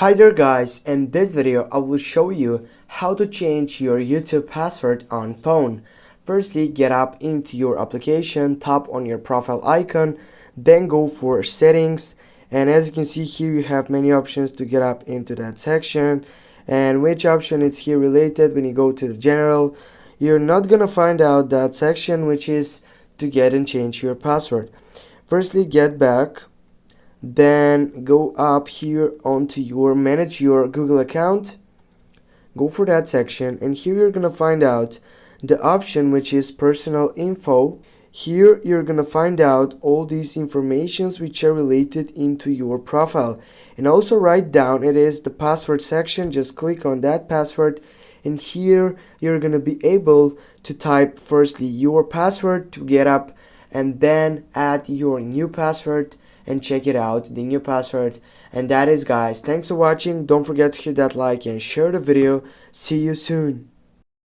Hi there guys, in this video I will show you how to change your YouTube password on phone. Firstly, get up into your application, tap on your profile icon, then go for settings, and as you can see here you have many options to get up into that section, and which option is here related. When you go to the general, you're not gonna find out that section which is to get and change your password. Firstly, get back, then go up here onto your manage your Google account, go for that section, and here you're gonna find out the option which is personal info. Here you're gonna find out all these informations which are related into your profile, and also write down it is the password section. Just click on that password, and here you're gonna be able to type firstly your password to get up, and then add your new password and check it out, the new password. And that is, guys, thanks for watching. Don't forget to hit that like and share the video. See you soon.